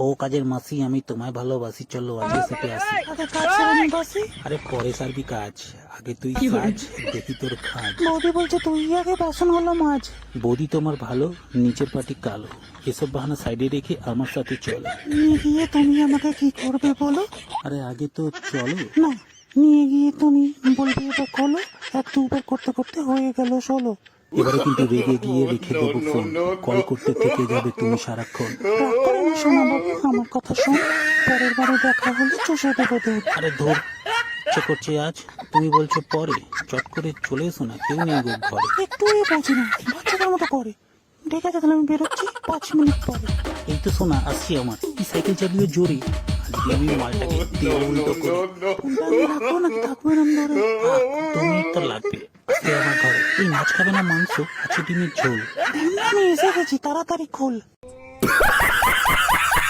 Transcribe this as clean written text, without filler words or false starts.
ও কাজের মাসি, আমি তোমায় ভালোবাসি, চলো আজকে সেটে আসি। আগে কাজ সারানি বাসি। আরে পরে সারবি কাজ, আগে তুই কাজ, দেখি তোর কাজ। বৌদি বলছে তুই আগে বাসন হলো মাছ। বৌদি তোমার ভালো, নিচের পাটি কালো, এসব বাহানা সাইডে রেখে আমার সাথে চলো। নিয়ে গিয়ে তুমি আমাকে কি করবে বলো? আরে আগে তো চলো। না, নিয়ে গিয়ে তুমি বলবে এটা খোলো, এক দুবার করতে করতে হয়ে গেল 16। এবারে কিন্তু রেগে গিয়ে রেখে দেবো ফোন, কল করতে থেকে যাবে তুমি সারাক্ষণ। রাগ করে না শোনা বাবু, আমার কথা শোন, পরের বারে দেখা হলে চষে দেবো দুধ। আরে ধর, ইচ্ছে করছে আজ, তুমি বলছো পরে, চট করে চলে এসো না, কেউ নেই গো ঘরে। একটু বলছি না, বাচ্চাদের মতো করে। ঠিক আছে তাহলে আমি বেরোচ্ছি 5 মিনিট পরে। এই তো শোনা আসছি, আমার এই সাইকেল চালিয়ে জোরে, আজকে আমি মালটাকে দেবো উল্টো করে। ফোনটা আমি রাখবো নাকি থাকবে না ধরে? 2 মিনিট তো লাগবে। আজকে আমার ঘরে এই মাছ খাবে না মাংস, আছে ডিমের ঝোল। আমি এসে গেছি, তাড়াতাড়ি খোল।